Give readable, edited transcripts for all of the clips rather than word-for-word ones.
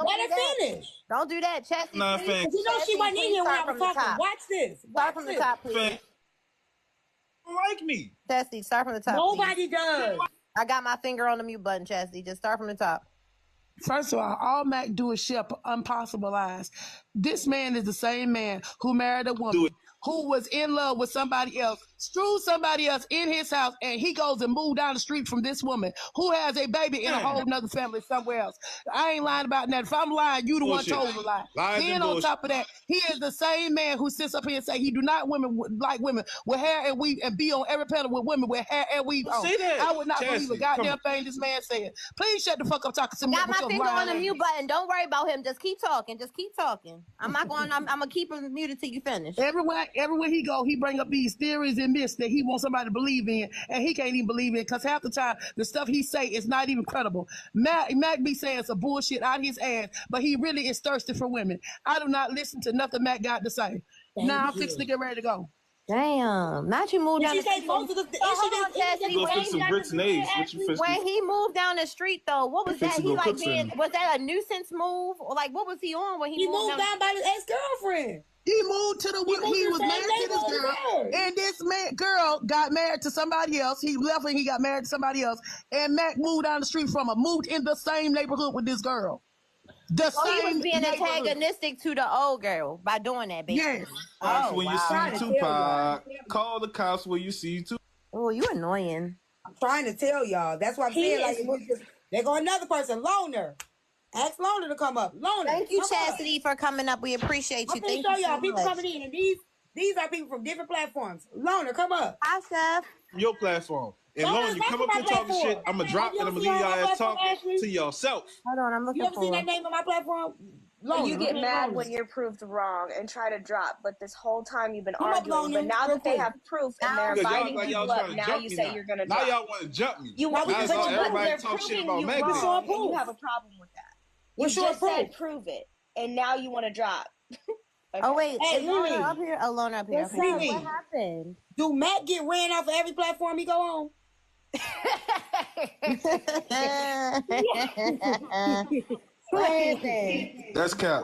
Let her finish. Don't do that, Chastity. Nah, please. thanks. You know she wasn't in here when I was talking. Watch this. Start from the top, please. Don't like me. Chastity, start from the top. Nobody please. does. I got my finger on the mute button, Chastity. Just start from the top. First of all Mac do is share impossible lies. This man is the same man who married a woman who was in love with somebody else, screwed somebody else in his house, and he goes and moved down the street from this woman who has a baby in a whole nother family somewhere else. I ain't lying about that. If I'm lying, you the one told the lie. Then on top of that, he is the same man who sits up here and say he do not like women with hair and weave and be on every panel with women with hair and weave on. I would not believe a goddamn thing this man said. Please shut the fuck up talking to me. Got my finger on the mute button. Don't worry about him. Just keep talking. Just keep talking. I'm not going. I'm gonna keep him muted till you finish. Everywhere he go, he bring up these theories and myths that he wants somebody to believe in, and he can't even believe in because half the time the stuff he say is not even credible. Mac be saying some bullshit out his ass, but he really is thirsty for women. I do not listen to nothing Mac got to say. Now I'm fixing to get ready to go. Damn, not you moved down the street. When he moved down the street, though, what was that? He like being, was that a nuisance move, or like what was he on when he moved down by his ex-girlfriend? He moved to he was married to this girl, and this girl got married to somebody else. He left and he got married to somebody else, and Mac moved down the street from her, moved in the same neighborhood with this girl. He was being antagonistic to the old girl by doing that, baby. Yes. When you see Tupac, call the cops when you see Tupac. Oh, you annoying. I'm trying to tell y'all. That's why I'm saying, like, there go another person, Loner. Ask Loner to come up. Loner. Thank you, Chastity, for coming up. We appreciate you. Thank you. Y'all people coming in, and these are people from different platforms. Loner, come up. Hi, Steph. Your platform. And Loner, you come up here talking shit, I'm gonna drop and I'm gonna leave y'all ass talking to yourself. Hold on, I'm looking for. You ever seen that name on my platform? Loner. You get mad when you're proved wrong and try to drop, but this whole time you've been arguing. But now that they have proof and they're inviting you up, now you say you're gonna drop. Now y'all want to jump me. You want to everybody talk shit about Megan. You have a problem with that. You just said prove it, and now you want to drop. Okay. Oh wait, hey, Loner up here. Oh, Loner up here. What happened? Do Matt get ran off of every platform he go on? That's cap.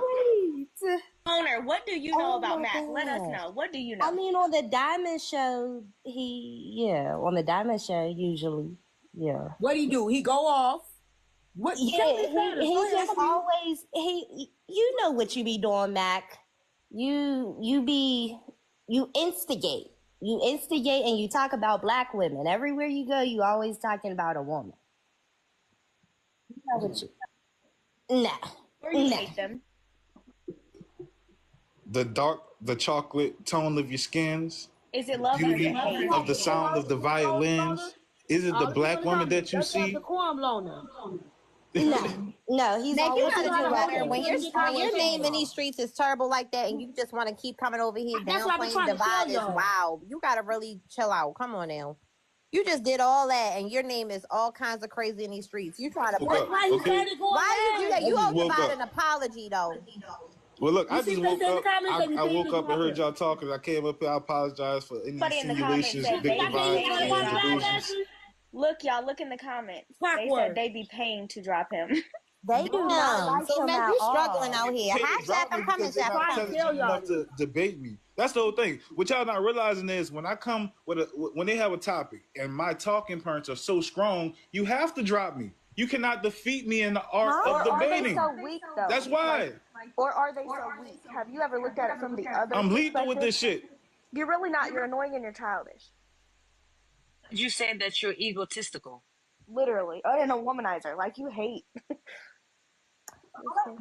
Owner, what do you know about Matt? Let us know. What do you know? I mean, on the Diamond Show, on the Diamond Show, usually, What do he do? He go off. What? Yeah, he just always you know what you be doing, Mac. You instigate. You instigate and you talk about black women. Everywhere you go, you always talking about a woman. You know what you Or you hate them. The chocolate tone of your skins. Is it love beauty of the sound of the violins? Is it the black woman that you see? No, he's Mac, always you gotta do better. When your name in these streets is terrible like that, and you just want to keep coming over here downplaying Divide is wow. You gotta really chill out. Come on now. You just did all that, and your name is all kinds of crazy in these streets. You trying to why you do that? You owe Divide an apology though. Well, look, I just woke up. I woke up and heard y'all talking. I came up here. I apologize for any insinuations, big divides. Look, y'all, look in the comments. They said they be paying to drop him. They do not. So, man, you struggling out here. Hi, Chef. I'm coming, Chef. Enough to debate me. That's the whole thing. What y'all not realizing is when I come with when they have a topic and my talking points are so strong, you have to drop me. You cannot defeat me in the art of debating. Are they so weak, though? That's why. Or are they so weak? Have you ever looked at it from the other I'm lethal with this shit. You're really not. You're annoying and you're childish. You said that you're egotistical. Literally. And a womanizer. Like, you hate.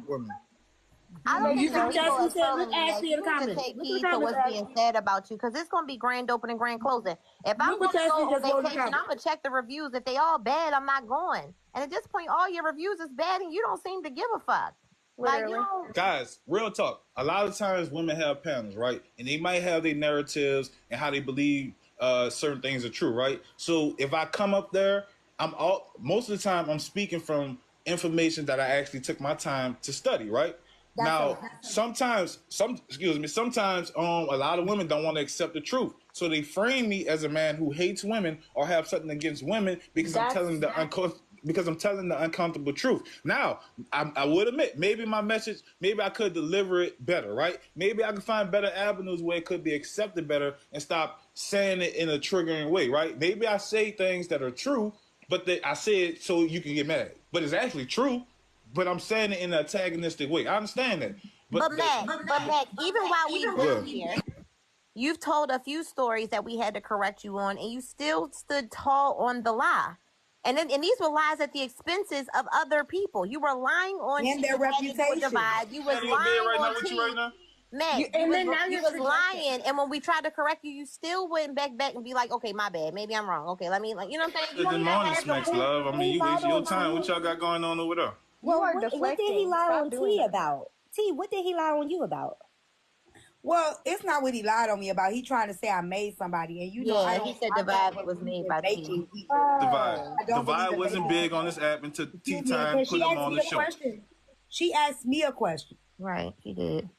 Woman. I don't think people are telling me that you need to take heed to what's being said about you, because it's going to be grand opening, grand closing. If I'm going to go on vacation, I'm going to check the reviews. If they all bad, I'm not going. And at this point, all your reviews is bad, and you don't seem to give a fuck. Like, guys, real talk. A lot of times women have panels, right? And they might have their narratives and how they believe certain things are true, right? So if I come up there, most of the time I'm speaking from information that I actually took my time to study, right? Sometimes a lot of women don't want to accept the truth. So they frame me as a man who hates women or have something against women because I'm telling them because I'm telling the uncomfortable truth. Now, I would admit, maybe my message, maybe I could deliver it better, right? Maybe I could find better avenues where it could be accepted better and stop saying it in a triggering way, right? Maybe I say things that are true, but I say it so you can get mad. But it's actually true, but I'm saying it in an antagonistic way. I understand that. But Mac, even while we've been here, you've told a few stories that we had to correct you on, and you still stood tall on the lie. And these were lies at the expenses of other people. You were lying on and their reputation. Divide. You was lying on T. Mac, you was lying, and when we tried to correct you, you still went back and be like, "Okay, my bad. Maybe I'm wrong. Okay, let me you know what I'm saying." Good morning, Smacks Love. I mean, it's your time. What y'all got going on over there? Well, what did he lie on T about? T, what did he lie on you about? Well, it's not what he lied on me about. He trying to say I made somebody, and you know, he said Divide was made by T. Divide wasn't big on this app until Tea Time put him on the show. She asked me a question. Right, she did.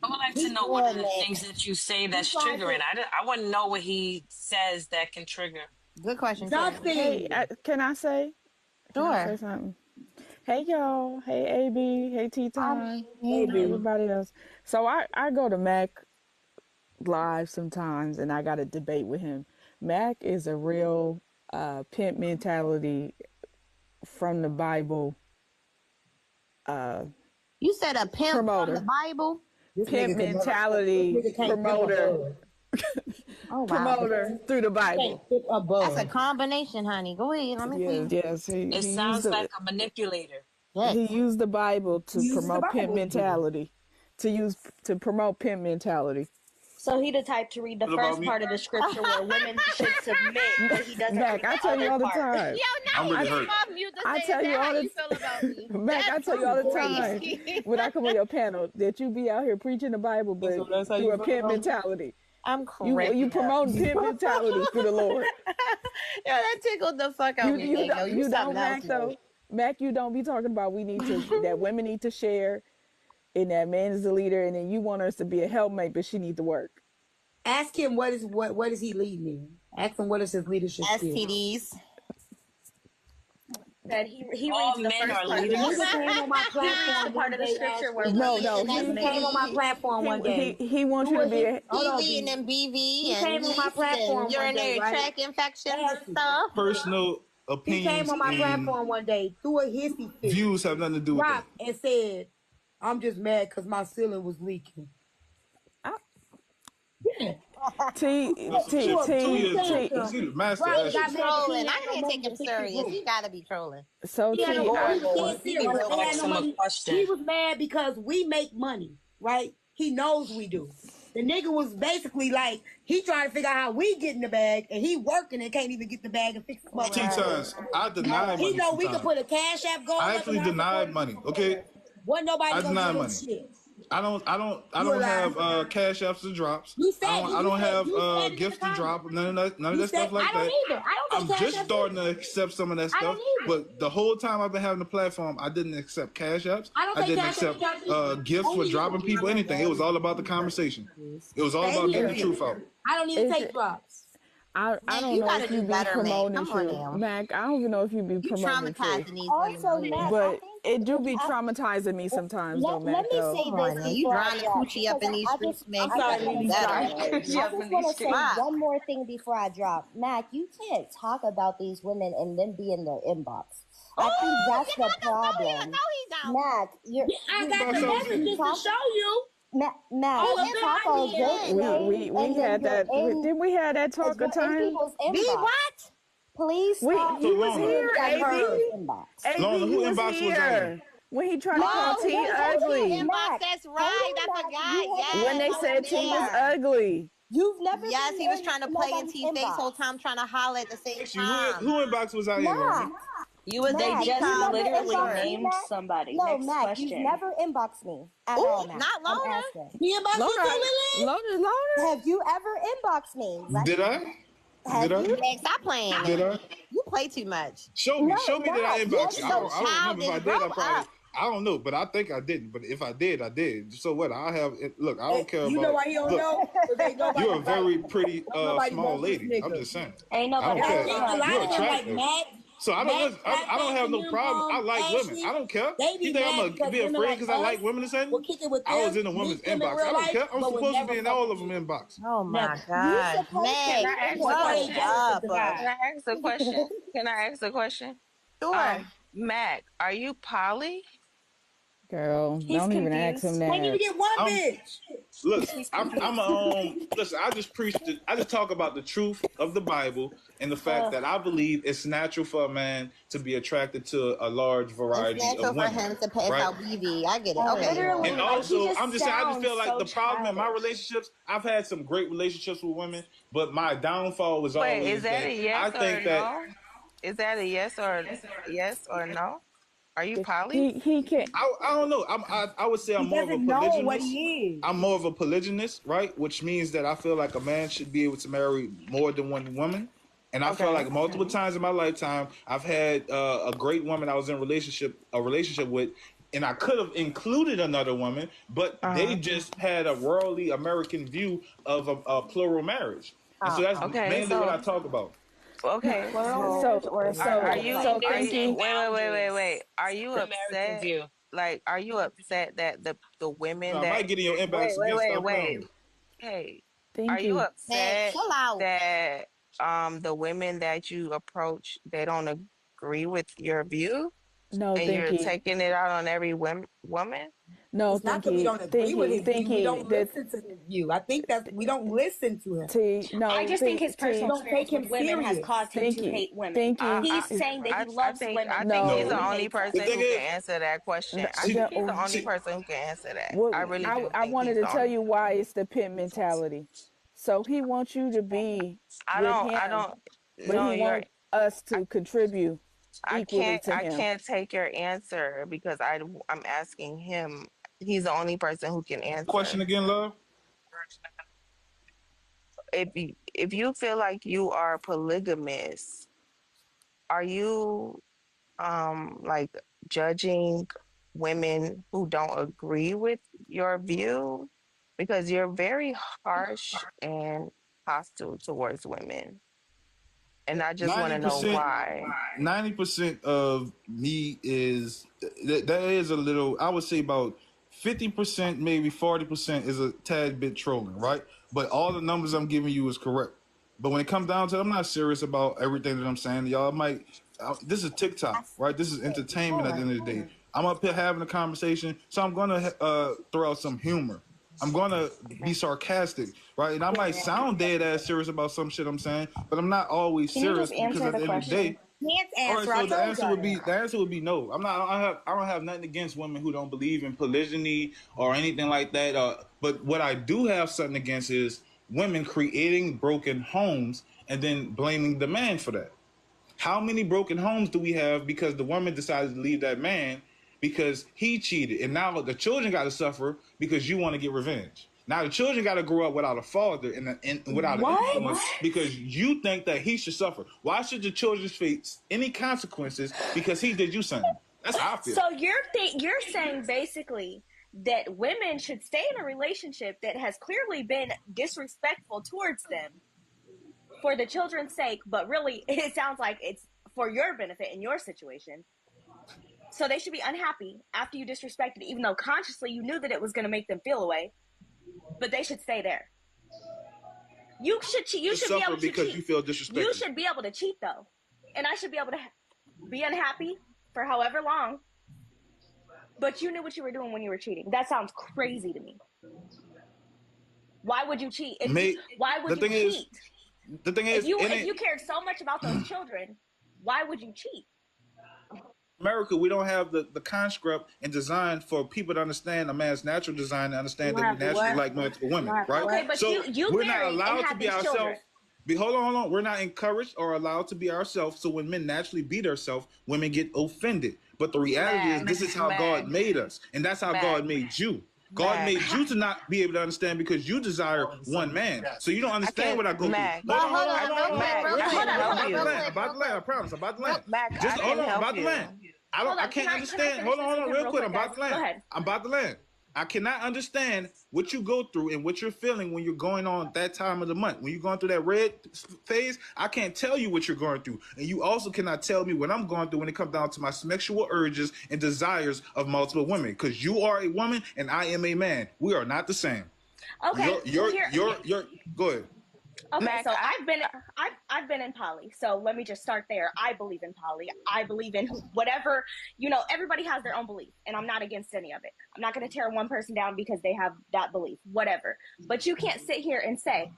I would like to know what are the things that you say that's triggering. I want to know what he says that can trigger. Good question. Hey, can I say? Sure. Can I say something? Hey, y'all. Hey, AB. Hey, T-Time. Hey, everybody else. So I go to Mac live sometimes, and I got a debate with him. Mac is a real pimp mentality from the Bible. You said a pimp promoter. from the Bible? Pimp mentality promoter. Oh, wow. Promoter through the Bible. That's a combination, honey. Go ahead. Let me see. Yes. It sounds like a manipulator. Yes. He used the Bible to promote pimp mentality. To promote pimp mentality. So he the type to read the first part of the scripture where women should submit, but he doesn't read the I tell you all the time. Yo, now I'm really hurt. I tell you all the time. Mac, I tell you all the time when I come on your panel that you be out here preaching the Bible, but through a pimp mentality. I'm correct. You promote pimp mentality through the Lord. Yo, that tickled the fuck out of me. You don't, Mac, though. Mac, you don't be talking about that women need to share, and that man is the leader, and then you want us to be a helpmate, but she needs to work. Ask him what is he leading in. Ask him what is his leadership STDs. That he reads the first part. He came on my platform part of the scripture where he came on my platform one day. He wants you to be BV and BV and came on my platform urinary tract infections and stuff. Personal opinions. He came on my platform one day, threw a hissy fit. Views have nothing to do with that. And said, "I'm just mad because my ceiling was leaking." Right, I can't take him serious. He gotta be trolling. So he was mad because we make money, right? He knows we do. The nigga was basically like, he trying to figure out how we get in the bag, and he working and can't even get the bag and fix the money. T-Times, I deny money. He know we can put a cash app going. I actually denied money. Okay. Wasn't nobody deny money. Shit. I don't have cash apps to drops. I don't have gifts to drop. None of that stuff like that. I'm just starting to accept some of that stuff. But the whole time I've been having the platform, I didn't accept cash apps. I didn't accept gifts for dropping people, anything. It was all about the conversation. It was all about getting the truth out. I don't even take drops. I don't know if you be promoting shit. Mac, I don't even know if you be promoting shit. Also, Mac, but it do be traumatizing me sometimes, though, Mac. Let me say this. You drawing the coochie up in these streets, man. I just want to say one more thing before I drop. Mac, you can't talk about these women and then be in their inbox. I think that's the problem. Mac, I got the messages to show you. Mac, you talk all good. We had that. Didn't we have that talk a time? Be what? Please stop. He was here, AB. Who inbox was on? When he tried to call T ugly. Inbox, that's right. I forgot. Yes. When they said T was ugly. You've never. Yes, he was trying to play in T face whole time, trying to holler at the same time. Who inbox was out here? You was they just literally named somebody. No, Next Mac, question. you've never inboxed me at all, Mac. Not Lona. He inboxed you, Lona. Have you ever inboxed me? Did I? Hey, stop playing. Did I? You play too much. Show me that I inboxed you. I don't remember if I did. I probably. Up. I don't know, but I think I didn't. But if I did, I did. So what? I have. Look, I don't care about. You know why he don't know? You're a very pretty small lady. I'm just saying. Ain't nobody. I don't care. A lot of them like Mac. So I don't have no problem. I like women. I don't care. You think I'm gonna be afraid because I like women or something? I was in the women's inbox. I don't care. I'm supposed to be in all of them inbox. Oh my God, Can I ask a question? up. Can I ask a question? Can I ask a question? Sure. Mac, are you poly? Girl, don't even ask him that. Can't even get one bitch. Look, listen, I just preach I just talk about the truth of the Bible and the fact that I believe it's natural for a man to be attracted to a large variety It's natural of women. for him to piss right? out BB. I get it. Okay. Literally. And Like, also, he I just feel like sounds the so problem in my childish. relationships, I've had some great relationships with women, but my downfall was always Wait, is that a yes I or think a that no? Is that a yes or no? Are you poly? He can't. I don't know. I would say I'm more of a Doesn't know what polygynist. he is. I'm more of a polygynist, right? Which means that I feel like a man should be able to marry more than one woman. And I feel like multiple times in my lifetime, I've had a great woman I was in a relationship with, and I could have included another woman, but they just had a worldly American view of a plural marriage. And so that's mainly what I talk about. Okay. Are you wait. Are you American upset? view. Like, are you upset that the women I that might get in your inbox again. Stop playing with me. Hey, Thank are you you. upset chill out. that the women that you approach, they don't agree with your view No, and thank you're you. taking it out on every woman? No, It's not thank that we you. don't agree with his view. We don't That listen to his view. I think that's we don't listen to him. T. No, I just think his personal don't take experience him with women has serious. caused him Thank to you. hate women. Thank you. He's saying that he loves women. I No. think he's the He only person who can answer that question. I think he's the only person who can answer that. I really do. I wanted to tell you why it's the pimp mentality. So he wants you to be with him, but he wants us to contribute equally to him. I can't take your answer because I'm asking him. He's the only person who can answer. Question again, love? If you feel like you are polygamous, are you like judging women who don't agree with your view? Because you're very harsh and hostile towards women. And I just want to know why. 90% of me is that is a little, I would say about 50%, maybe 40% is a tad bit trolling, right? But all the numbers I'm giving you is correct. But when it comes down to it, I'm not serious about everything that I'm saying. Y'all this is TikTok, right? This is entertainment at the end of the day. I'm up here having a conversation, so I'm going to throw out some humor. I'm going to be sarcastic, right? And I might sound dead ass serious about some shit I'm saying, but I'm not always serious because at the end of the day, all right, so the answer would be no. I don't have nothing against women who don't believe in polygyny or anything like that. But what I do have something against is women creating broken homes and then blaming the man for that. How many broken homes do we have because the woman decided to leave that man because he cheated, and now the children got to suffer because you want to get revenge. Now the children got to grow up without a father and without an influence because you think that he should suffer. Why should the children face any consequences because he did you something? That's how I feel. So you're saying basically that women should stay in a relationship that has clearly been disrespectful towards them for the children's sake, but really it sounds like it's for your benefit in your situation. So they should be unhappy after you disrespected, even though consciously you knew that it was going to make them feel away. But they should stay there. You should cheat. You should be able to because cheat. You feel disrespected. You should be able to cheat though, and I should be able to be unhappy for however long. But you knew what you were doing when you were cheating. That sounds crazy to me. Why would you cheat? Why would you cheat? The thing is, if you cared so much about those children, why would you cheat? America, we don't have the construct and design for people to understand a man's natural design and understand that we naturally like multiple women, right? Okay, but so you we're not allowed to be ourselves. Hold on. We're not encouraged or allowed to be ourselves. So when men naturally be themselves, women get offended. But the reality is, this is how God made us, and that's how God made you. God made you to not be able to understand because you desire one man. So you don't understand what I go through. Hold on. I'm about to land. I promise. I'm about to land. Just hold on. I'm about to land. I can't understand. Hold on, real quick. I'm about to land. I cannot understand what you go through and what you're feeling when you're going on that time of the month. When you're going through that red phase, I can't tell you what you're going through. And you also cannot tell me what I'm going through when it comes down to my sexual urges and desires of multiple women. Because you are a woman and I am a man. We are not the same. Okay. You're go ahead. Okay, Mac, so I've been in poly. So let me just start there. I believe in poly. I believe in whatever, everybody has their own belief, and I'm not against any of it. I'm not going to tear one person down because they have that belief, whatever. But you can't sit here and say,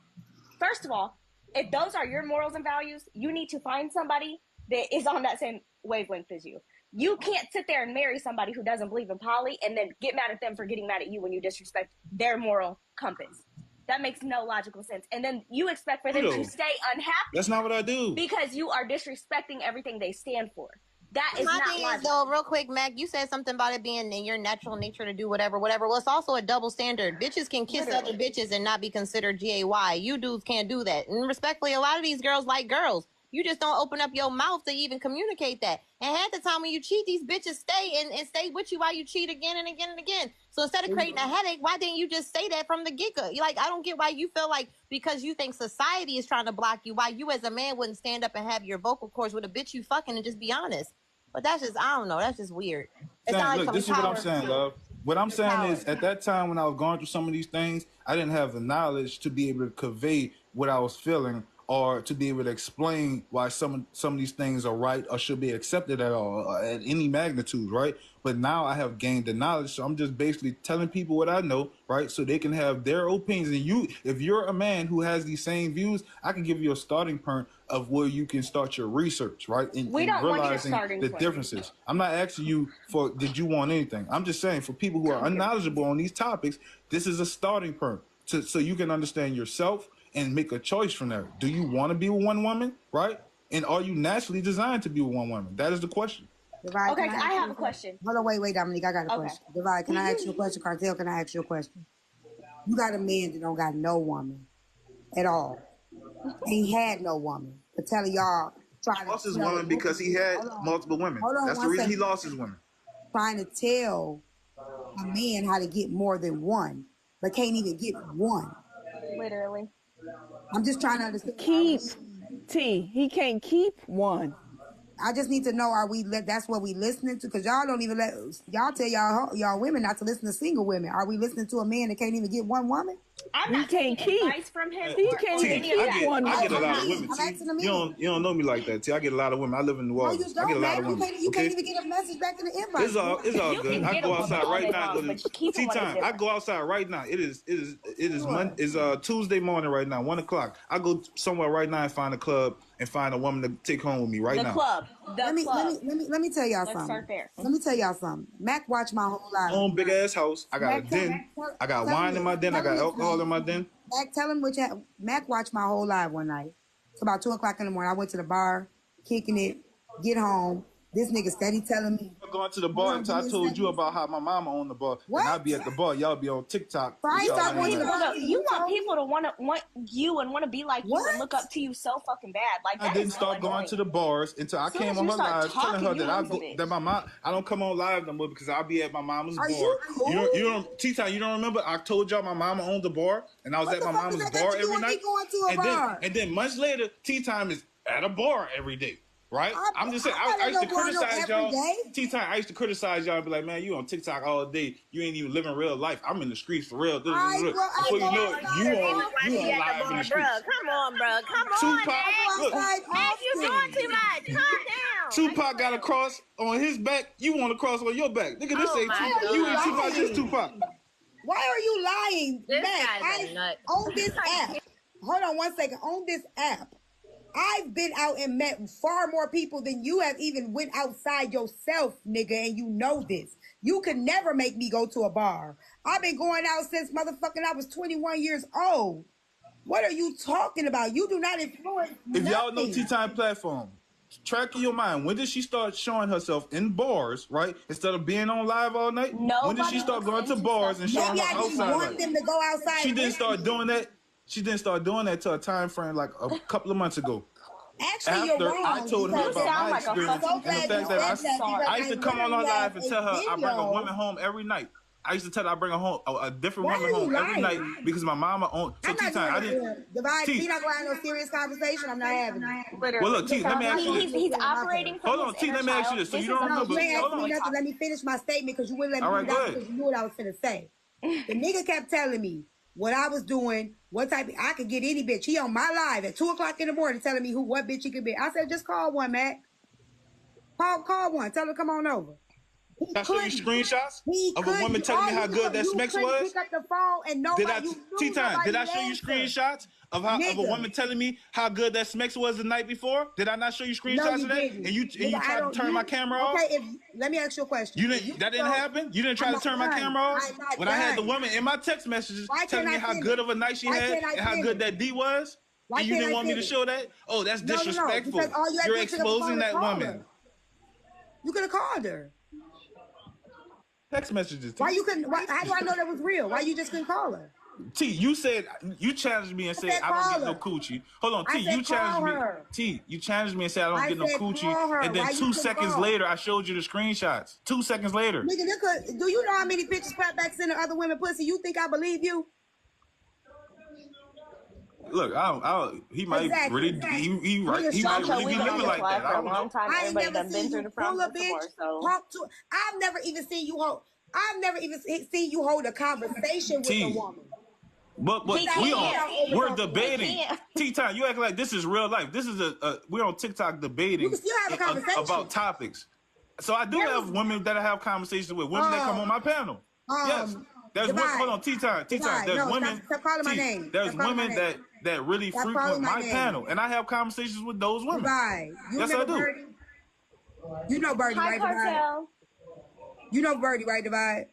first of all, if those are your morals and values, you need to find somebody that is on that same wavelength as you. You can't sit there and marry somebody who doesn't believe in poly and then get mad at them for getting mad at you when you disrespect their moral compass. That makes no logical sense. And then you expect for them to stay unhappy. That's not what I do. Because you are disrespecting everything they stand for. That is not logical. Is, though, real quick, Mac, you said something about it being in your natural nature to do whatever. Well, it's also a double standard. Bitches can kiss other bitches and not be considered GAY. You dudes can't do that. And respectfully, a lot of these girls like girls. You just don't open up your mouth to even communicate that. And half the time when you cheat, these bitches stay and stay with you while you cheat again and again and again. So instead of creating a headache, why didn't you just say that from the get-go? Like, I don't get why you feel like because you think society is trying to block you, why you as a man wouldn't stand up and have your vocal cords with a bitch you fucking and just be honest. But that's just, I don't know, that's just weird. Look, this is what I'm saying, love. What I'm saying is at that time when I was going through some of these things, I didn't have the knowledge to be able to convey what I was feeling or to be able to explain why some of these things are right or should be accepted at all, at any magnitude, right? But now I have gained the knowledge, so I'm just basically telling people what I know, right? So they can have their opinions. And if you're a man who has these same views, I can give you a starting point of where you can start your research, right? And realizing the differences. I'm not asking you for, did you want anything? I'm just saying for people who are unknowledgeable on these topics, this is a starting point so you can understand yourself and make a choice from there. Do you want to be with one woman, right? And are you naturally designed to be with one woman? That is the question. Divide, okay, I have a question. Hold on, wait, Dominique, I got a question. Divide, can I ask you a question? Cartel, can I ask you a question? You got a man that don't got no woman at all. He had no woman. But telling y'all, he lost his woman because he had multiple women. That's the reason he lost his woman. Trying to tell a man how to get more than one, but can't even get one. Literally. I'm just trying to understand. He can't keep one. I just need to know, that's what we listening to? Because y'all don't even y'all tell y'all women not to listen to single women. Are we listening to a man that can't even get one woman? I'm not taking advice from him. He can't even keep one. I get a lot of women. You don't know me like that. T. I get a lot of women. I live in New Orleans. I get a lot of women. You can't even get a message back in the inbox. It's all good. I go outside right now. Tea time. I go outside right now. It is Tuesday morning right now, 1:00. I go somewhere right now and find a club and find a woman to take home with me right now. Let me tell y'all something. Let's start there. Let me tell y'all something. Mac watched my whole life. Own big ass house. I got a den. I got wine in my den. I got alcohol in my den. Mac, tell him Mac watched my whole life one night. It's about 2:00 in the morning. I went to the bar, kicking it, get home. This nigga steady telling me. I'm going to the bar until I told you about how my mama owned the bar. What? And I'll be at the bar. Y'all be on TikTok. You want people to want you and want to be like you and look up to you so fucking bad. Like I didn't start going to the bars until I came on her live telling her that my mom. I don't come on live no more because I'll be at my mama's bar. You cool? You don't T-Time, you don't remember? I told y'all my mama owned the bar and I was at my mama's bar every night. And then months later, T-Time is at a bar every day. Right? I'm just saying, I used to criticize y'all. T-Time, I used to criticize y'all and be like, man, you on TikTok all day. You ain't even living real life. I'm in the streets for real. Before you know it, you on live in the streets. Come on, bro. Come on, Tupac, Mac, you doing too much. Calm down. Tupac got a cross on his back. You want a cross on your back. Nigga, this ain't Tupac. You ain't Tupac, this Tupac. Why are you lying, Mac? On this app. Hold on one second. On this app. I've been out and met far more people than you have even went outside yourself, nigga, and you know this. You could never make me go to a bar. I've been going out since motherfucking I was 21 years old. What are you talking about? You do not influence If nothing. y'all know T-Time platform, track in your mind. When did she start showing herself in bars, right? Instead of being on live all night? When did she start going to bars and showing her outside? Want them to go outside. She didn't start doing that. She didn't start doing that till a time frame like a couple of months ago. Actually, after you're wrong. I told her about my experience and the fact that I used to come on her live and tell her I bring a woman home every night. I used to tell her I bring a different woman home every night because my mama owned. So T time, I didn't. Divide. We not going to have no serious conversation. I'm not having it. Literally. Well, look, T, let me ask you this. He's operating from Hold on, T, let me ask you this. So you don't remember? You ain't asking me nothing. Let me finish my statement because you wouldn't let me do that because you knew what I was finna say. The nigga kept telling me what I was doing, what type of, I could get any bitch. He on my live at 2:00 in the morning telling me what bitch he could be. I said, just call one, Mac. Call one. Tell her to come on over. I show you screenshots of a woman telling me how good that Smex was. Pick up the phone and nobody. Did I show you screenshots of a woman telling me how good that Smex was the night before? Did I not show you screenshots of that? Didn't. And you tried to turn my camera off? Okay, let me ask you a question. That didn't happen? You didn't try to turn my camera off? When I had the woman in my text messages telling me how good of a night she had and how good that D was? And you didn't want me to show that? Oh, that's disrespectful. You're exposing that woman. You could have called her. Text messages. Why you couldn't? How do I know that was real? Why you just couldn't call her? T, you said you challenged me and said I don't get no coochie. Hold on, T, you challenged me. T, you challenged me and said I don't get no coochie. And then 2 seconds later, I showed you the screenshots. 2 seconds later. Nigga, do you know how many pictures clapbacks in the other women pussy? You think I believe you? Look, he might really, he might really be living like that. I don't know. I ain't never seen you pull a bitch, talk to. I've never even seen you hold. I've never even seen you hold a conversation with a woman. But we're debating. T-Time, you act like this is real life. This is we're on TikTok debating. You can still have a conversation about topics. So I do have women that I have conversations with, women that come on my panel. Yes. There's hold on, T-Time. There's women. Stop calling my name. There's women that really frequent my panel, and I have conversations with those women. Right. Yes, I do. Birdie? You know Birdie, right, Divide? You know Birdie, right, Divide?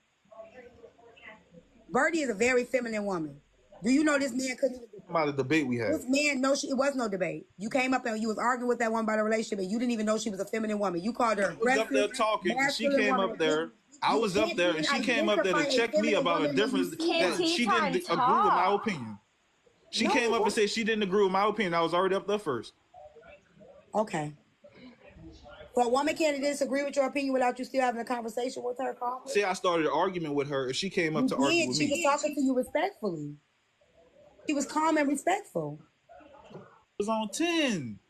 Birdie is a very feminine woman. Do you know this man couldn't even... About a debate we had. This man, it was no debate. You came up and you was arguing with that woman about a relationship, and you didn't even know she was a feminine woman. You called her aggressive. I was up there talking, and she came up there. I was up there, and she came up there to check me about a difference that she didn't agree with my opinion. She came up and said she didn't agree with my opinion. I was already up there first. Okay. So a woman can't disagree with your opinion without you still having a conversation with her, Carl? See, I started an argument with her, and she came up to argue with me. She was talking to you respectfully. She was calm and respectful. It was on 10.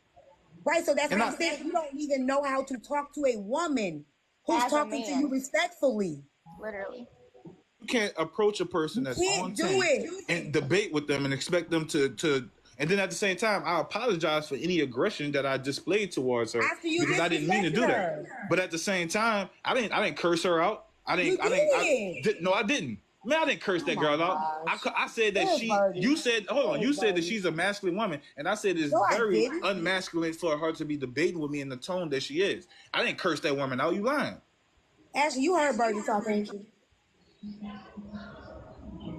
Right, so that's what I'm saying. You don't even know how to talk to a woman who's talking to you respectfully. Literally. You can't approach a person that's on 10 and debate with them and expect them to and then at the same time, I apologize for any aggression that I displayed towards her because I didn't mean to do that. But at the same time, I didn't curse her out. I didn't. No, I didn't. Man, I didn't curse that girl out. I said that you said that she's a masculine woman, and I said it's very unmasculine for her to be debating with me in the tone that she is. I didn't curse that woman out. You lying? Ashley, you heard Birdie talk, ain't you?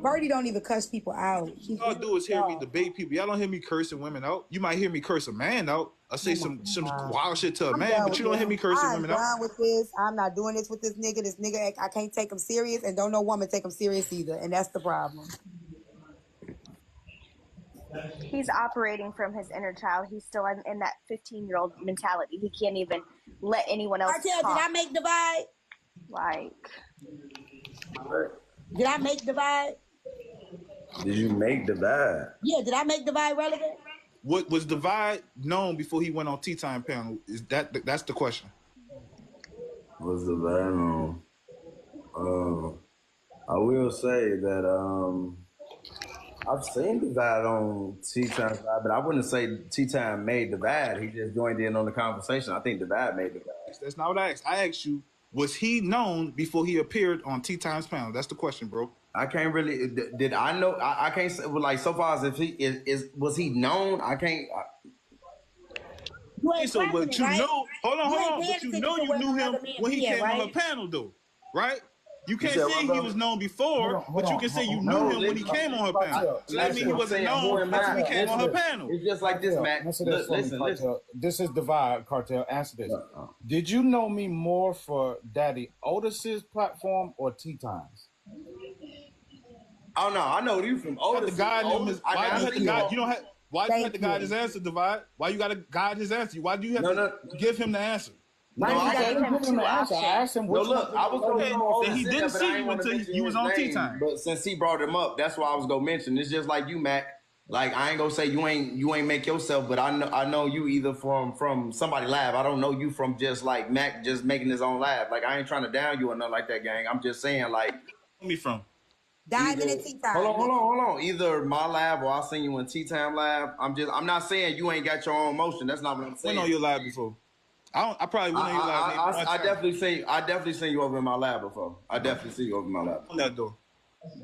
Birdie don't even cuss people out. All I do is hear me debate people. Y'all don't hear me cursing women out. You might hear me curse a man out or say some wild shit to a man, but you don't hear me cursing women out. I'm done with this. I'm not doing this with this nigga. This nigga, I can't take him serious, and don't no woman take him serious either, and that's the problem. He's operating from his inner child. He's still in that 15-year-old mentality. He can't even let anyone else talk. Did I make Divide? Did I make Divide? Did you make Divide? Yeah, did I make Divide relevant? What was Divide known before he went on Tea Time panel? That's the question. Was Divide known? I will say that I've seen Divide on Tea Time, but I wouldn't say Tea Time made Divide. He just joined in on the conversation. I think Divide made Divide. That's not what I asked. I asked you, was he known before he appeared on Tea Time's panel? That's the question, bro. I can't really. Did I know? I can't say. Like so far as if he was he known? I can't. So, but you know, hold on. But you know, you knew him when he came on her panel, though, right? You can't say he was known before, but you can say you knew him when he came on her panel. So that means he wasn't known until he came on her panel. It's just like this, Matt. Listen. This is Divide, Cartel. Answer this. Did you know me more for Daddy Otis's platform or Tea Times? Oh no, I know you from Otis. Why you have to guide his answer, Divide? Why you got to guide his answer? Why do you have to give him the answer? No, I gave him two options. I asked him which look, I was going to he didn't see you until you was on tea time. But since he brought him up, that's why I was going to mention. It's just like you, Mac. Like, I ain't gonna say you ain't make yourself, but I know you either from somebody live. I don't know you from just like Mac just making his own live. Like, I ain't trying to down you or nothing like that, gang. I'm just saying, like, where me from? Diamond and Tea Time. Hold on. Either my live or I'll seen you in Tea Time live. I'm not saying you ain't got your own motion. That's not what I'm saying. Went on your live before. I probably went on your live. I definitely seen you over in my live before. I definitely see you over in my live. On that door.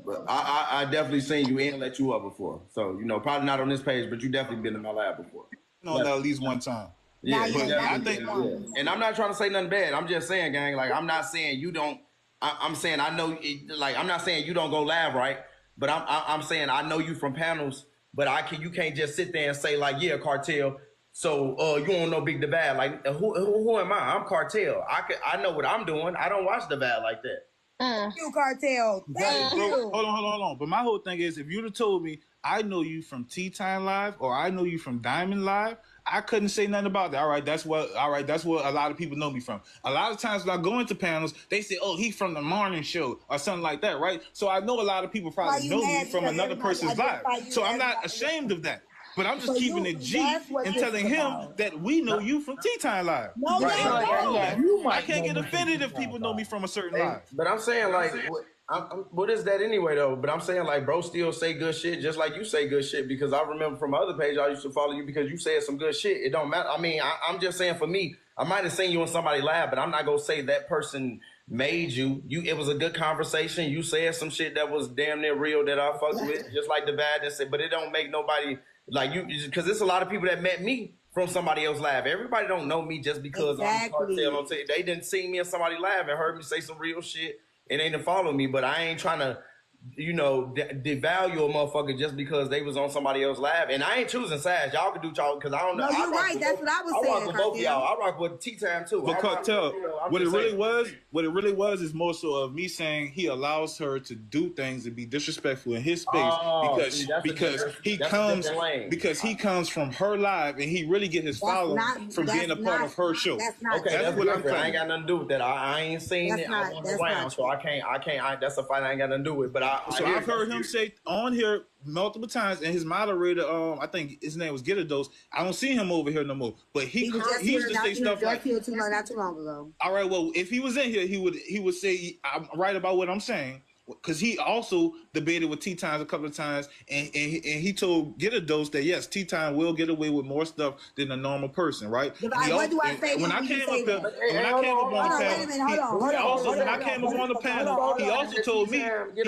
But I definitely seen you and let you up before. So, probably not on this page, but you definitely been in my lab before. No, at least one time. Yeah, I think. Yeah. And I'm not trying to say nothing bad. I'm just saying, gang, like, I'm not saying you don't. I'm saying I know, like, I'm not saying you don't go live, right? But I'm saying I know you from panels, but you can't just sit there and say, like, yeah, Cartel. So you don't know Big Divide. Like, who am I? I'm Cartel. I know what I'm doing. I don't watch Divide like that. You, Cartel. Hold on. But my whole thing is, if you'd have told me I know you from Tea Time Live or I know you from Diamond Live, I couldn't say nothing about that. All right, that's what a lot of people know me from. A lot of times when I go into panels, they say, "Oh, he from the morning show" or something like that, right? So I know a lot of people probably know me from another person's live. So I'm not ashamed of that. But I'm just keeping it G and telling him that we know you from Tea Time Live. No, right. I can't get offended if people know me from a certain live. But I'm saying, like, what is that anyway, though? But I'm saying, like, bro still say good shit just like you say good shit, because I remember from other page I used to follow you because you said some good shit. It don't matter. I mean, I'm just saying, for me, I might have seen you on somebody's live, but I'm not going to say that person made you. It was a good conversation. You said some shit that was damn near real that I fucked with, just like Divide and said, but it don't make nobody... Like you, because there's a lot of people that met me from somebody else's live. Everybody don't know me just because I'm Cartel. They didn't see me in somebody's live and heard me say some real shit and they didn't follow me. But I ain't trying to, devalue a motherfucker just because they was on somebody else's live. And I ain't choosing sides. Y'all can do y'all, because I don't know. No, you're right. That's what I was saying. I rock with both y'all. I rock with Tea Time too. But Cartel, what it really was is more so of me saying he allows her to do things and be disrespectful in his space because he comes from her live and he really get his following from being a part of her show. That's what I'm saying. I ain't got nothing to do with that. I ain't seen it. I wasn't around, so I can't. That's a fight I ain't got nothing to do with. But I've heard him say on here multiple times, and his moderator, I think his name was Get a Dose. I don't see him over here no more. But he used to say stuff like, not too long ago. All right, well, if he was in here, he would say I'm right about what I'm saying. Because he also debated with Tea Times a couple of times, and he told Get a Dose that yes, Tea Time will get away with more stuff than a normal person, right? What do I say? When I came up on the panel, he also told me when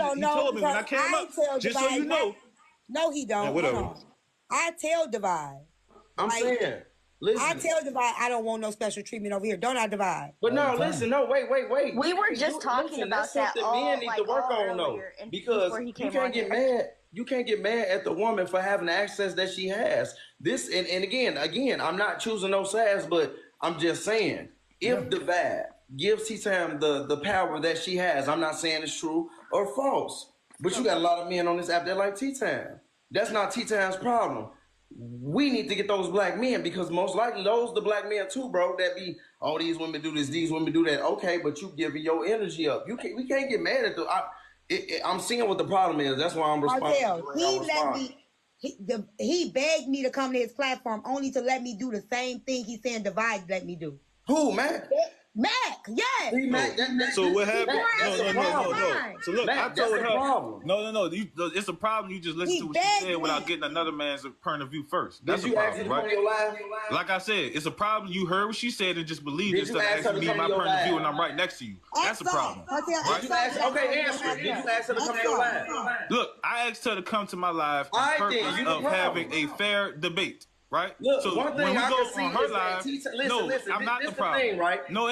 I came up, just so you know. No, he don't. Whatever. I tell Divide. I'm saying. Listen. I tell Divide I don't want no special treatment over here. Don't I, Divide? But no, listen, no, wait. We were just talking about that men need to work on though, because you can't get mad. You can't get mad at the woman for having the access that she has. This and again, I'm not choosing no sides, but I'm just saying if Divide gives Tea Time the power that she has, I'm not saying it's true or false, but you got a lot of men on this app that like Tea Time. That's not Tea Time's problem. We need to get those black men, because most likely those the black men too, bro, that be, oh, these women do this, these women do that. Okay, but you giving your energy up. We can't get mad at I'm seeing what the problem is. That's why I'm responding. He begged me to come to his platform only to let me do the same thing he's saying Divide let me do. Who, man? Mac, yes. So what happened? No. So look, Mac, I told her. No. It's a problem. You just listen to what she said without getting another man's point of view first. That's a problem, right? Like I said, it's a problem. You heard what she said and just believed instead of asking me my point of view, and I'm right next to you. That's a problem. Okay, answer. Did you ask her to come to your live? Look, I asked her to come to my live for the purpose of having a fair debate. Right. Look, so one thing when we I go can see on her is live, listen, I'm not the problem. Thing, right? No,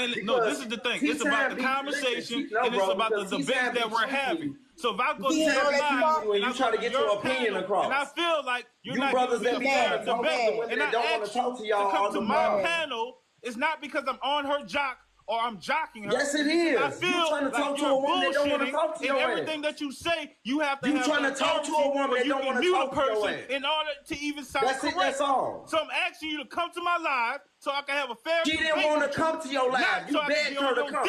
this is the thing. It's about the conversation and it's about the debate that we're having. So if I go to her live and you try to get your opinion across, and I feel like you're not brothers that be trying to debate, and I don't want to talk to y'all to come to my panel, it's not because I'm on her jock or I'm jocking her. Yes, it is. I feel you trying to talk to a woman that don't want to talk to you. Everything that you say, you have to have trying to talk to a woman that don't want to talk to your ass. in order to even sound correct. It, that's all. So I'm asking you to come to my live so I can have a fair. She didn't want to come to your live. You begged her to come.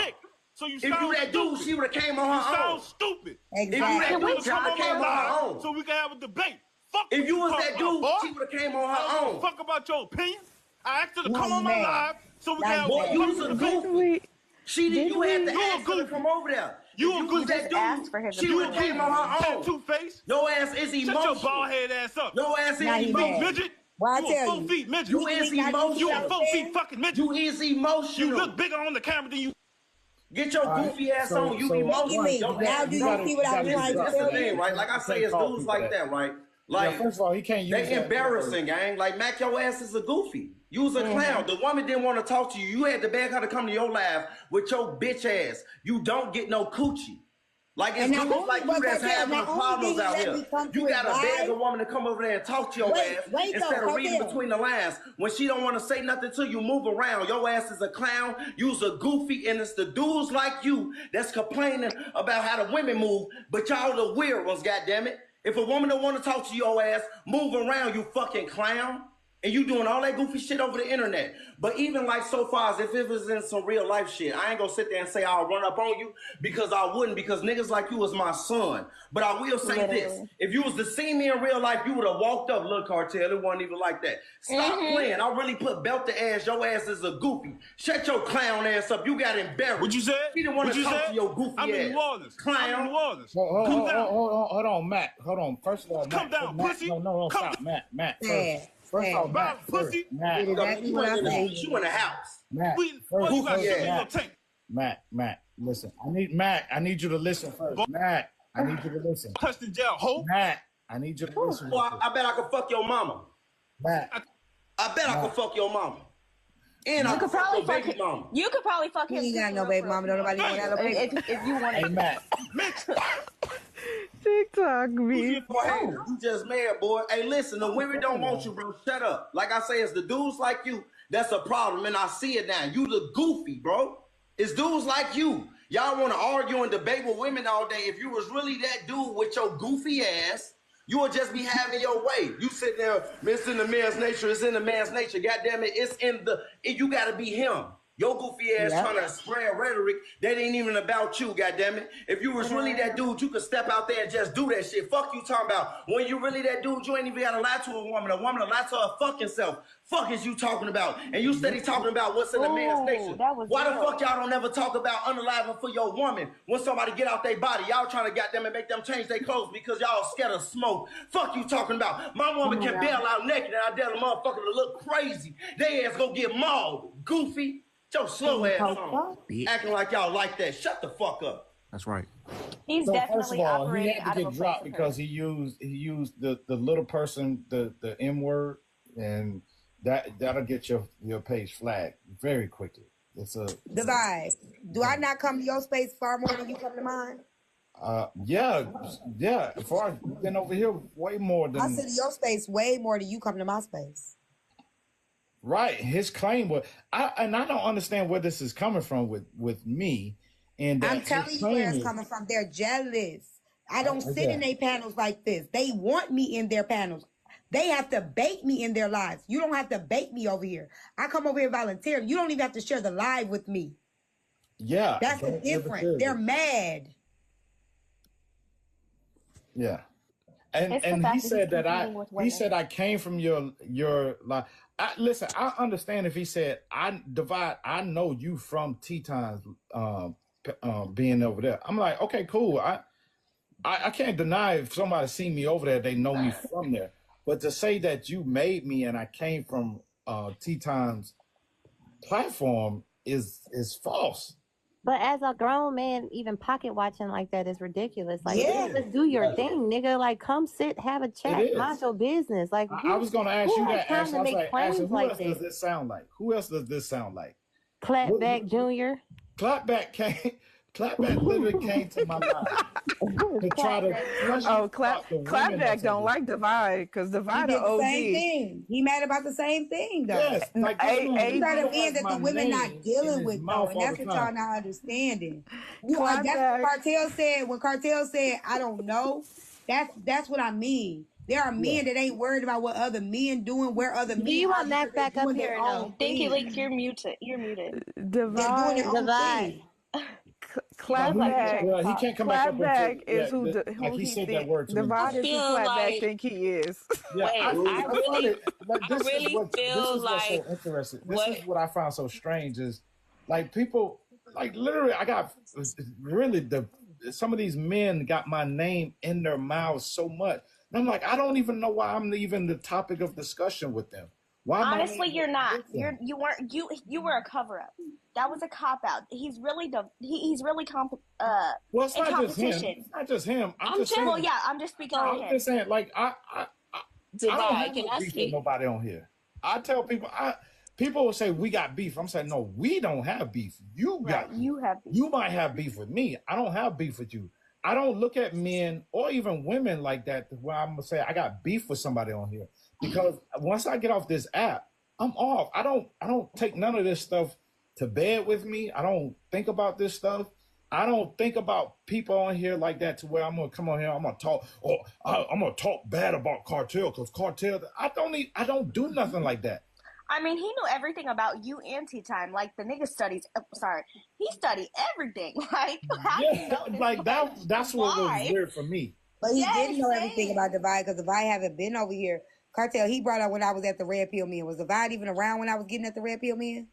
So you if you that dude, she would have came on her own. You sound stupid. Exactly. If you that dude, she would have came on her own. So we can have a debate. Fuck if you was that dude, she would have came on her own. Fuck about your opinion. I asked her to come on my live so we can have a you was a goofy. She did. You had to ask her to come over there. You a goofy. That dude, she would have came on her own. Two-face. Your ass is emotional. Shut your bald head ass up. Your ass is emotional. Midget. Well, I you tell a 4 feet midget. You is emotional. You a 4 feet fucking midget. You is emotional. You look bigger on the camera than you. Get your goofy ass on. You emotional. Now do you see what I'm trying to That's tell the thing, right? Like I say, it's dudes like that, right? Like, first of all, he can't use they embarrassing, gang. Like, Mac, your ass is a goofy. You was a clown. The woman didn't want to talk to you. You had to beg her to come to your live with your bitch ass. You don't get no coochie. Like, it's dudes like you that's having problems out here. You got to beg a woman to come over there and talk to your ass instead of reading between the lines. When she don't want to say nothing to you, move around. Your ass is a clown. You's a goofy, and it's the dudes like you that's complaining about how the women move, but y'all the weird ones, goddammit. If a woman don't want to talk to your ass, move around, you fucking clown. And you doing all that goofy shit over the internet. But even like so far as if it was in some real life shit, I ain't gonna sit there and say I'll run up on you because I wouldn't, because niggas like you is my son. But I will say this. If you was to see me in real life, you would have walked up, look, Cartel, it wasn't even like that. Stop playing. I really put belt the ass. Your ass is a goofy. Shut your clown ass up. You got embarrassed. What you said? He didn't want to talk to your goofy ass. I'm in New Orleans. Clown. I'm in New Orleans. Hold on, Matt. Hold on. First of all, come down, pussy. No, stop, Matt. First of all, Matt, pussy. Matt, you in the house. Matt, listen. I need you to listen first. Matt, I need you to listen. Touch the gel, ho. Matt, I need you to listen. Well, I bet I could fuck your mama. Matt. I bet I could fuck your mama. And I could fuck your baby mama. You could probably fuck him. You ain't got no baby mama. Nobody want to have a baby. If you want to. Hey, Matt. TikTok me. You just mad, boy. Hey, listen, the women don't want you, bro. Shut up. Like I say, it's the dudes like you that's a problem, and I see it now. You the goofy, bro. It's dudes like you. Y'all want to argue and debate with women all day. If you was really that dude with your goofy ass, you would just be having your way. You sit there, it's in the man's nature. It's in the man's nature. God damn it, you got to be him. Your goofy ass trying to spread rhetoric that ain't even about you, goddammit. If you was really that dude, you could step out there and just do that shit. Fuck you talking about. When you really that dude, you ain't even gotta lie to a woman. A woman will lie to her fucking self. Fuck is you talking about? And you steady talking about what's in the man's nature. Why the fuck y'all don't ever talk about unaliving for your woman when somebody get out their body? Y'all trying to goddamn and make them change their clothes because y'all scared of smoke. Fuck you talking about. My woman can bail out naked and I dare the motherfucker to look crazy. They ass gonna get mauled. Goofy. Your slow ass on. Acting like y'all like that. Shut the fuck up. That's right. He's definitely first of all, he operating had to get dropped because he used the little person, the M word, and that'll get your page flagged very quickly. It's a Divide. Do I not come to your space far more than you come to mine? Yeah. As far as been over here, way more than I sit in your space way more than you come to my space. Right. His claim was, I don't understand where this is coming from with me. And I'm telling you where it's coming from. They're jealous. I don't sit in their panels like this. They want me in their panels. They have to bait me in their lives. You don't have to bait me over here. I come over here voluntarily. You don't even have to share the live with me. Yeah. That's the difference. They're mad. Yeah. And he said that I came from your life. Listen, I understand if he said I know you from T-Times being over there. I'm like, okay, cool. I can't deny if somebody see me over there, they know me from there. But to say that you made me and I came from T-Times platform is false. But as a grown man, even pocket watching like that is ridiculous. Like, just do your thing, nigga. Like, come sit, have a chat, mind your business. Like, I was going to ask you that. Time to make claims who like else does this sound like? Who else does this sound like? Clapback Jr. Clapback came. Clapback literally came to my mind to try to Clapback don't like Divide because Divide did the OG. same thing. He mad about the same thing though. Yes, like this man, he's trying to win that the women not dealing with though, and that's what y'all not understanding. That's what Cartel said. When Cartel said, "I don't know," that's what I mean. There are men that ain't worried about what other men doing, where other men. Do you want Mac back up here? No. Dinky Link, you're muted. Divide. They're doing their own thing. Clapback. He can't come back up Clapback is who he said that word to me. Divide is who Clapback think he is. Yeah, I really feel like so interesting. This is what I found so strange is like people like literally I got really some of these men got my name in their mouths so much. And I'm like, I don't even know why I'm even the topic of discussion with them. Why? Honestly, you're not. You weren't. You were a cover up. That was a cop out. He's really well, it's not just him. It's not just him. I'm just saying. Well, yeah, I'm just speaking on him. I'm just saying, like I don't have beef with nobody on here. I tell people, people will say we got beef. I'm saying no, we don't have beef. You got beef. You have beef. You might have beef with me. I don't have beef with you. I don't look at men or even women like that where I'm gonna say I got beef with somebody on here. Because once I get off this app, I'm off. I don't take none of this stuff to bed with me. I don't think about this stuff. I don't think about people on here like that to where I'm gonna come on here. I'm gonna talk. I'm gonna talk bad about Cartel because Cartel. I don't do nothing like that. I mean, he knew everything about you and Tea Time. Like the nigga studies. He studied everything. Like that's what was weird for me. But he didn't know everything about Divide because Divide haven't been over here. Cartel, he brought up when I was at the Red Pill Men. Was Divide even around when I was getting at the Red Pill Men?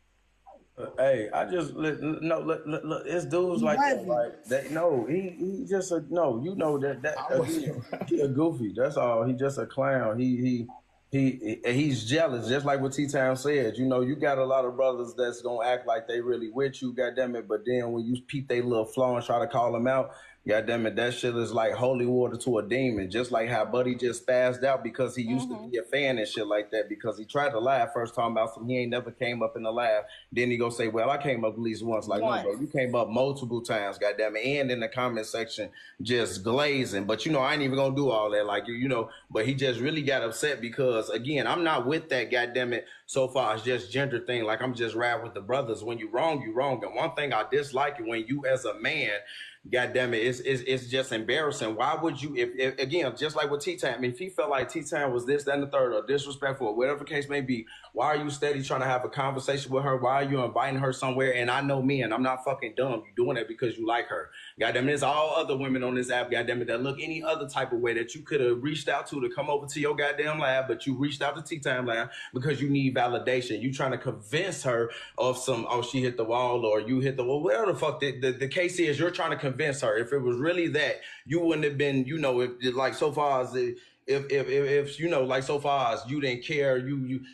Hey, I just look. It's dudes like that. Like no, he just a no. You know that he a goofy. That's all. He just a clown. He's jealous, just like what T-Town said. You know, you got a lot of brothers that's gonna act like they really with you, goddamn it. But then when you peep they little flaw and try to call them out, goddamn it, that shit is like holy water to a demon. Just like how Buddy just spazzed out because he used to be a fan and shit like that because he tried to laugh first time about something. He ain't never came up in the laugh. Then he go say, well, I came up at least once. Like, no, bro, you came up multiple times, goddamn it. And in the comment section, just glazing. But, you know, I ain't even gonna do all that. Like, you know, but he just really got upset because, again, I'm not with that, goddamn it, so far as just gender thing. Like, I'm just rad with the brothers. When you wrong, you wrong. And one thing I dislike it when you as a man, God damn it, it's just embarrassing. Why would you, if again, just like with T-Time, if he felt like T-Time was this, that, and the third, or disrespectful, or whatever the case may be, why are you steady trying to have a conversation with her? Why are you inviting her somewhere? And I know me, and I'm not fucking dumb. You're doing it because you like her. God damn it, there's all other women on this app, God damn it, that look any other type of way that you could have reached out to come over to your goddamn lab, but you reached out to T-Time lab because you need validation. You trying to convince her of some, oh, she hit the wall, or you hit the wall, whatever the fuck the case is, you're trying to convince her. If it was really that, you wouldn't have been, you know, if like so far as if you know, like so far as you didn't care,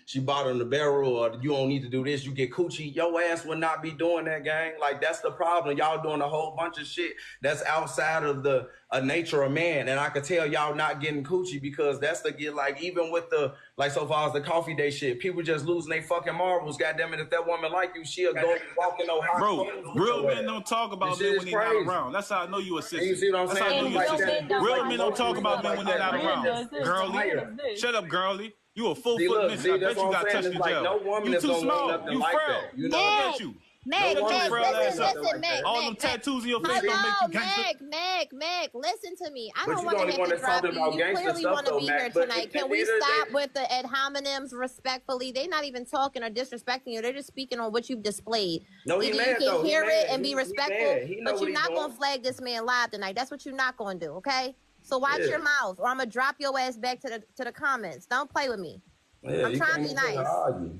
she bought on the barrel, or you don't need to do this, you get coochie, your ass would not be doing that, gang. Like that's the problem. Y'all doing a whole bunch of shit that's outside of the nature of man, and I could tell y'all not getting coochie because that's the get like even with the like so far as the coffee day shit, people just losing their fucking marbles. Goddamn it, if that woman like you, she'll go walking no hot. Bro, real men don't talk about men when they're not around. That's how I know you a sissy. You see what I'm saying? Real men don't talk about men when they're not around. Girly, shut up, girly. You a full foot bitch. I bet you got touched in jail. You too small. You frail. You know that you. Meg, listen, Meg. All them tattoos in your face don't make you gangster. Meg, listen to me. I don't want to hit the drop you. You clearly want to be here tonight. Can we stop with the ad hominems respectfully? They're not even talking or disrespecting you. They're just speaking on what you've displayed. No, you can hear it and be respectful, but you're not going to flag this man live tonight. That's what you're not going to do, okay? So watch your mouth, or I'm going to drop your ass back to the comments. Don't play with me. Yeah, I'm trying to be nice.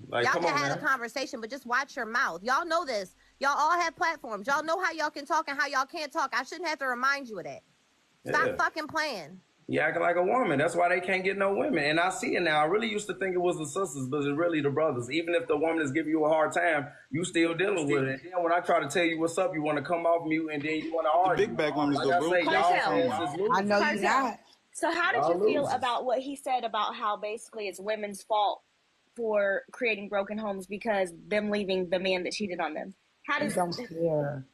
Like, y'all can have a conversation, but just watch your mouth. Y'all know this. Y'all all have platforms. Y'all know how y'all can talk and how y'all can't talk. I shouldn't have to remind you of that. Stop fucking playing. You acting like a woman. That's why they can't get no women. And I see it now. I really used to think it was the sisters, but it's really the brothers. Even if the woman is giving you a hard time, you still dealing with it. And then when I try to tell you what's up, you want to come off mute and then you want to argue. The big bag woman's like go, bro. I know you're not. So how did you feel about what he said about how basically it's women's fault for creating broken homes because them leaving the man that cheated on them? How does don't care?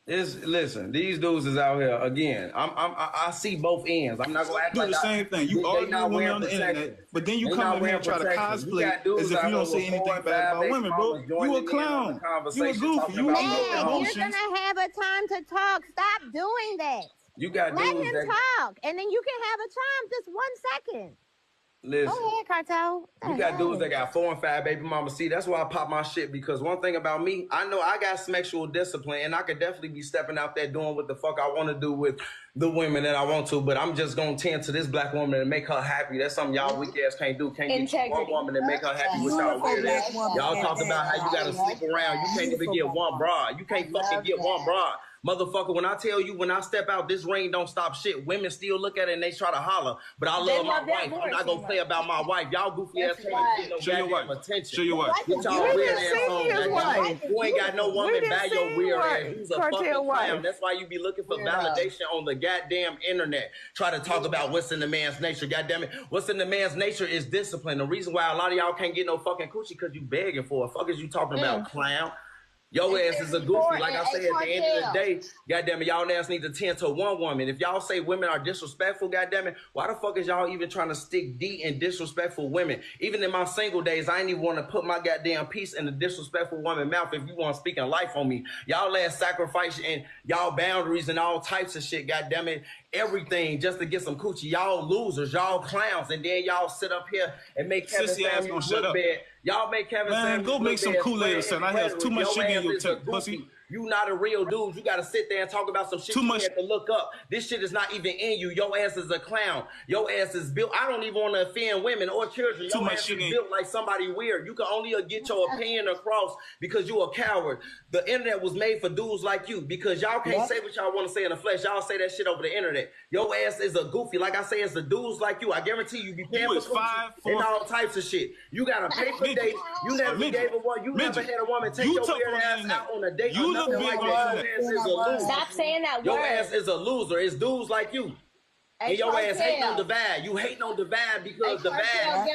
Listen, these dudes is out here again. I see both ends. I'm not gonna act do like the same thing. You argue with women on the internet, but then you come in here and try to cosplay as if you don't say anything bad about women, bro. You a clown. You a goofy. You Mac, no emotions. you're gonna have a time to talk. Stop doing that. You got Let him talk, and then you can have a time. Just 1 second. Listen, go ahead, Cartel. You got dudes that got 4 and 5 baby mamas. See, that's why I pop my shit, because one thing about me, I know I got sexual discipline, and I could definitely be stepping out there doing what the fuck I want to do with the women that I want to, but I'm just gonna tend to this black woman and make her happy. That's something y'all weak ass can't do. Can't get one woman and make her happy with y'all weird ass. Y'all talk about how you gotta sleep around. You can't even get one bra. You can't fucking get one bra. Motherfucker, when I tell you, when I step out, this ring don't stop shit. Women still look at it and they try to holler. But I love my wife. I'm not gonna play about my wife. Y'all goofy ass can't get no goddamn attention. Show your wife. Get y'all weird ass on. You ain't got no woman by your weird ass. You's a fucking clown. That's why you be looking for validation on the goddamn internet. Try to talk about what's in the man's nature. Goddamn it. What's in the man's nature is discipline. The reason why a lot of y'all can't get no fucking coochie because you begging for it. Fuck is you talking about, clown? Your ass is a goofy. Like I said, at the end of the day, goddamn it, y'all ass need to tend to one woman. If y'all say women are disrespectful, goddamn it, why the fuck is y'all even trying to stick D in disrespectful women? Even in my single days, I ain't even want to put my goddamn piece in the disrespectful woman's mouth if you want to speak in life on me. Y'all ass sacrifice and y'all boundaries and all types of shit, goddamn it. Everything just to get some coochie. Y'all losers, y'all clowns, and then y'all sit up here and make Kevin Samuels look bad. Y'all make Kevin Samuels go make some Kool-Aid or something. I have too much sugar in your tank, pussy. You not a real dude. You gotta sit there and talk about some shit you have to look up. This shit is not even in you. Your ass is a clown. Your ass is built. I don't even want to offend women or children. Your ass is built like somebody weird. You can only get your opinion across because you a coward. The internet was made for dudes like you because y'all can't say what y'all want to say in the flesh. Y'all say that shit over the internet. Your ass is a goofy. Like I say, it's the dudes like you. I guarantee you be paying for and all types of shit. You gotta pay for dates. You never gave a one. You never had a woman take your weird ass out on a date. You look like that. Stop saying that word. Your ass is a loser. It's dudes like you. And your ass hate no divide. You hate no divide because divide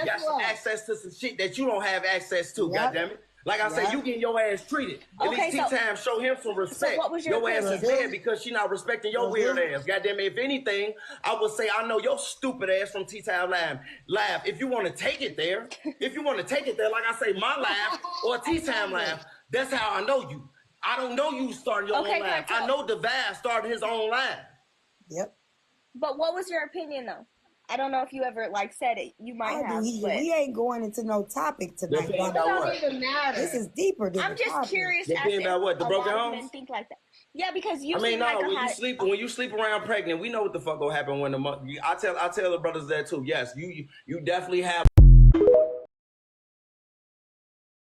got some access to some shit that you don't have access to. Goddammit. Like I said, you getting your ass treated. At least T-Time show him some respect. So your ass is dead because she not respecting your weird ass. Goddamn it. If anything, I would say I know your stupid ass from T-Time Live. If you want to take it there, like I say, my live or T-Time Live, that's how I know you. I don't know you started your own live. I know Divide started his own live. Yep. But what was your opinion though? I don't know if you ever said it. You might have. We ain't going into no topic tonight. It don't even matter. This is deeper than I'm just curious. About what? The broken homes? Men think like that. Yeah, because you. When you sleep around pregnant, we know what the fuck gonna happen when the I tell the brothers that too. Yes, you definitely have.